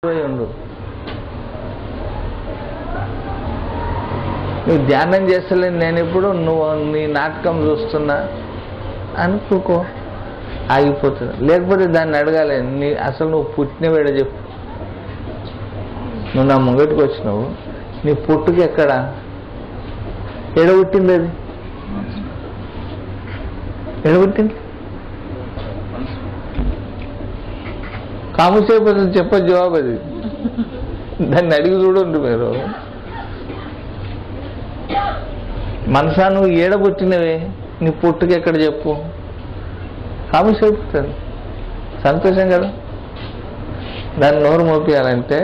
ఉండు. నువ్వు ధ్యానం చేస్తలేను నేను ఇప్పుడు, నువ్వు నీ నాటకం చూస్తున్నా అనుకో, ఆగిపోతుంది. లేకపోతే దాన్ని అడగాలి, అసలు నువ్వు పుట్టినవేడ చెప్పు. నువ్వు నా ముంగటికి వచ్చినావు, నీ పుట్టుకు ఎక్కడ, ఎడబుట్టింది, అది ఎడబుట్టింది. కాముసేపు చెప్ప జవాబు అది. దాన్ని అడిగి చూడండి మీరు. మనసా నువ్వు ఏడబుట్టినవే, నీ పుట్టుకు ఎక్కడ చెప్పు. కాముసేపుతుంది. సంతోషం కదా. దాన్ని నోరు మోపియాలంటే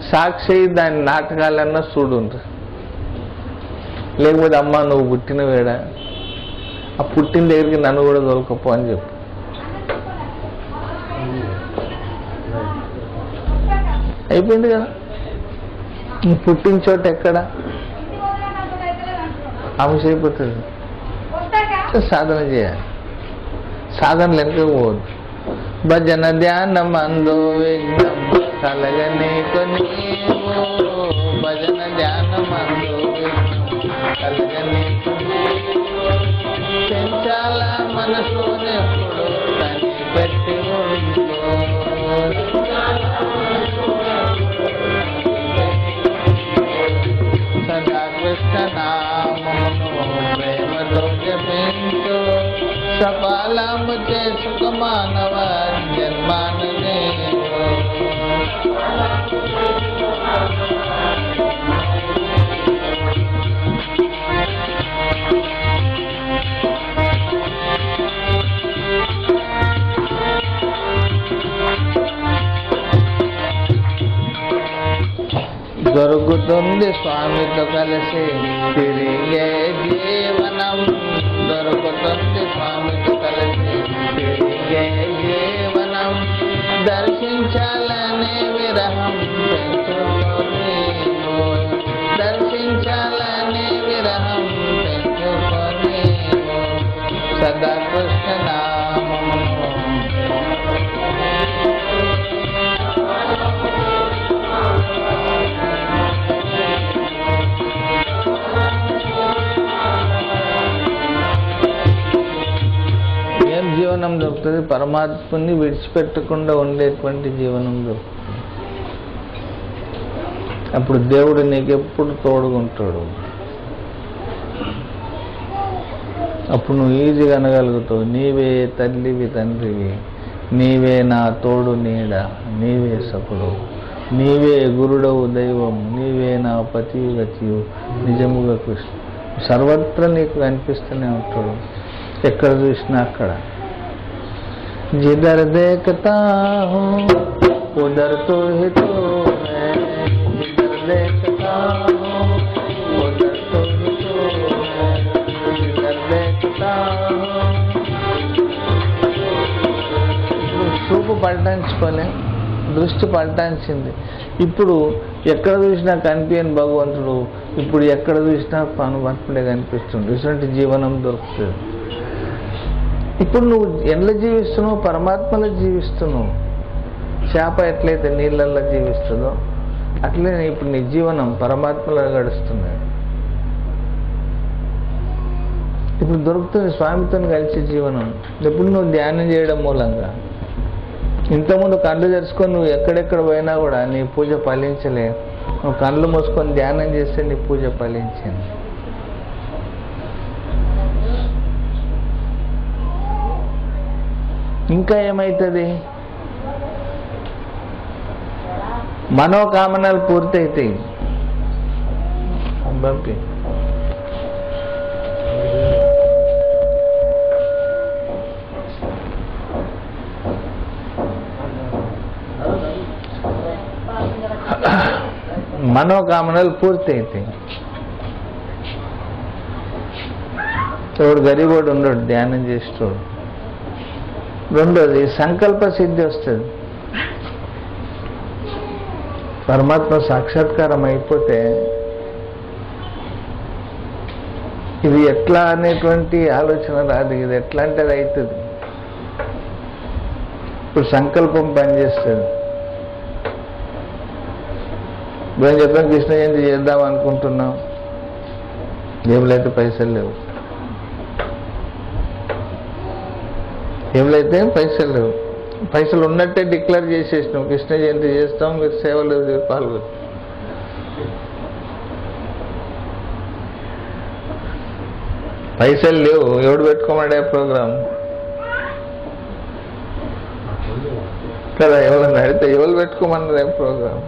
సాక్షి దాని నాటకాలన్నా చూడుంటారు. లేకపోతే అమ్మ నువ్వు పుట్టినవేడా, ఆ పుట్టిన దగ్గరికి నన్ను కూడా దొరకపో అని చెప్పు. అయిపోయింది కదా. నువ్వు పుట్టిన చోట ఎక్కడ ఆమెసైపోతుంది. సాధన చేయాలి. సాధన వెనకపోవద్దు. భజన ధ్యానం అందో విఘ్నం కలగనే కొని, భజన ధ్యానం అందో కలగనే పెంచాల మనసునే కని పెట్టి సదా కృష్ణ నామమును ప్రేమతో జపించు, సఫలము చేసుక మానవ జన్మాననే. దొరుకుతుంది స్వామితో కలిసి తిరిగే జీవనం, దొరుకుతుంది స్వామితో కలిసి తిరిగే జీవనం. దర్శించాలనే విరహం పెంచుకొని, దర్శించాలనే విరహం పెంచుకొని, సదా కృష్ణ నామము జీవనం దొరుకుతుంది. పరమాత్మని విడిచిపెట్టకుండా ఉండేటువంటి జీవనం దొరుకుతుంది. అప్పుడు దేవుడు నీకెప్పుడు తోడుకుంటాడు. అప్పుడు నువ్వు ఈజీగా అనగలుగుతావు, నీవే తల్లివి తండ్రివి, నీవే నా తోడు నీడ, నీవే సకుడు, నీవే గురుడవు దైవం, నీవే నా పతియు గతియు నిజముగా కృష్ణ. సర్వత్రా నీకు కనిపిస్తూనే ఉంటాడు. ఎక్కడ చూసినా అక్కడ. जिधर देखता हूँ उधर तो ही तो है, जिधर देखता हूँ उधर तो ही तो है, जिधर देखता हूँ. చూపు పలటాంచుకోలే, దృష్టి పలటాంచింది. ఇప్పుడు ఎక్కడ చూసినా కనిపించని భగవంతుడు ఇప్పుడు ఎక్కడ చూసినా పనుపడే కనిపిస్తుంది. ఇటువంటి జీవనం దొరుకుతుంది. ఇప్పుడు నువ్వు ఎండ్లో జీవిస్తున్నావు, పరమాత్మలో జీవిస్తున్నావు. చేప ఎట్లయితే నీళ్ళల్లో జీవిస్తుందో అట్లే ఇప్పుడు నీ జీవనం పరమాత్మలో గడుస్తుంది. ఇప్పుడు దొరుకుతుంది స్వామితో కలిసి జీవనం. ఎప్పుడు నువ్వు ధ్యానం చేయడం మూలంగా. ఇంతకుముందు కళ్ళు తెరుచుకొని నువ్వు ఎక్కడెక్కడ పోయినా కూడా నీ పూజ ఫలించలే. నువ్వు కళ్ళు మూసుకొని ధ్యానం చేస్తే నీ పూజ ఫలించింది. ఇంకా ఏమవుతుంది? మనోకామనలు పూర్తయితాయి. పంపి మనోకామనలు పూర్తయితాయి. తోడు గరీబోడు ఉండడు ధ్యానం చేసేటోడు. రెండోది సంకల్ప సిద్ధి వస్తుంది. పరమాత్మ సాక్షాత్కారం అయిపోతే ఇది ఎట్లా అనేటువంటి ఆలోచన రాదు. ఇది ఎట్లా అంటే అది అవుతుంది. ఇప్పుడు సంకల్పం పనిచేస్తుంది. మేము చెప్పాం కృష్ణ జయంతి చేద్దాం అనుకుంటున్నాం, ఏమిలైతే పైసలు లేవు, ఏమిలైతే పైసలు లేవు. పైసలు ఉన్నట్టే డిక్లేర్ చేసేసినాం, కృష్ణ జయంతి చేస్తాం, మీరు సేవలు పాల్గొని. పైసలు లేవు, ఎవడు పెట్టుకోమండే ప్రోగ్రాం కదా? ఎవరన్నా అడిగితే ఎవరు పెట్టుకోమన్నారే ప్రోగ్రాం?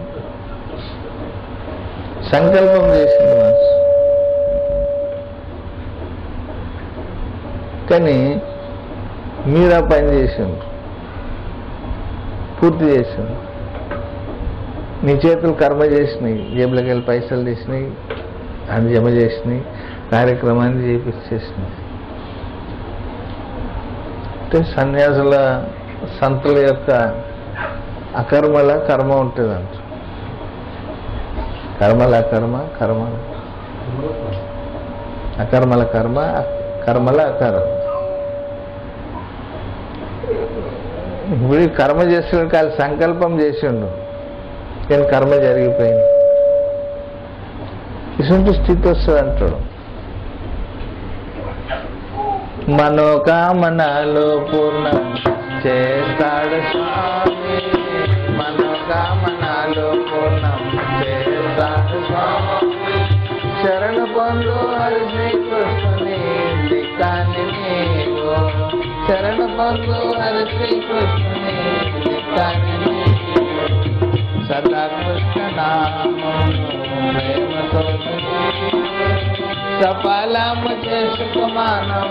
సంకల్పం చేసింది మనసు. కానీ మీరు ఆ పని చేసిండ్రు, పూర్తి చేసిండ్రు. నీ చేతులు కర్మ చేసినాయి, జేబులోకి వెళ్ళి పైసలు తీసినాయి, అది జమ చేసినాయి, కార్యక్రమాన్ని చేపించేసినాయి. అంటే సన్యాసుల సంతుల యొక్క అకర్మల కర్మ ఉంటుందంట. కర్మల అకర్మ, కర్మ అకర్మల కర్మ, కర్మల అకర్మ. ఇప్పుడు కర్మ చేస్తున్నాడు కాదు, సంకల్పం చేసిండు, కానీ కర్మ జరిగిపోయింది. ఇటువంటి స్థితి వస్తుంది అంటాడు. మనోకామనలు పూర్ణం చేస్తాడు స్వామి, మనోకామనలు పూర్ణం చేస్తాడు స్వామి. శరణ పొందు హరి శ్రీకృష్ణుని దిక్కాని నీవు, శరణ పొందు హరి శ్రీకృష్ణుని దిక్కాని నీవు. సదా కృష్ణ నామము ప్రేమతో సఫలము చేసుకు మానవ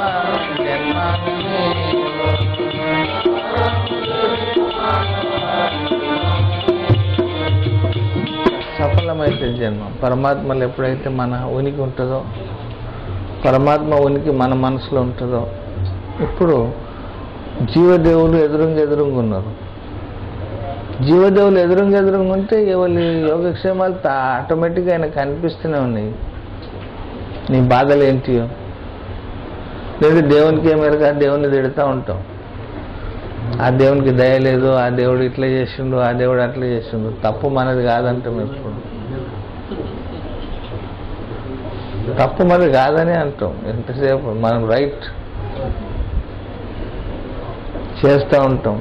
జన్మము నీవు. సఫలమైతే జన్మ. పరమాత్మలో ఎప్పుడైతే మన ఉనికి ఉంటుందో, పరమాత్మ ఉనికి మన మనసులో ఉంటుందో, ఇప్పుడు జీవదేవులు ఎదురుంగా ఉన్నారు. జీవదేవులు ఎదురుంగా ఉంటే ఎవరి యోగక్షేమాలు ఆటోమేటిక్గా ఆయన కనిపిస్తూనే ఉన్నాయి. నీ బాధలు ఏంటియో, లేదా దేవునికి ఏమేరగా దేవుణ్ణి తిడుతూ ఉంటాం. ఆ దేవునికి దయ లేదు, ఆ దేవుడు ఇట్లా చేసిండు, ఆ దేవుడు అట్లా చేసిండు. తప్పు మనది కాదంటాం. ఎప్పుడు తప్పు మనది కాదని అంటాం. ఎంతసేపు మనం రైట్ చేస్తూ ఉంటాం.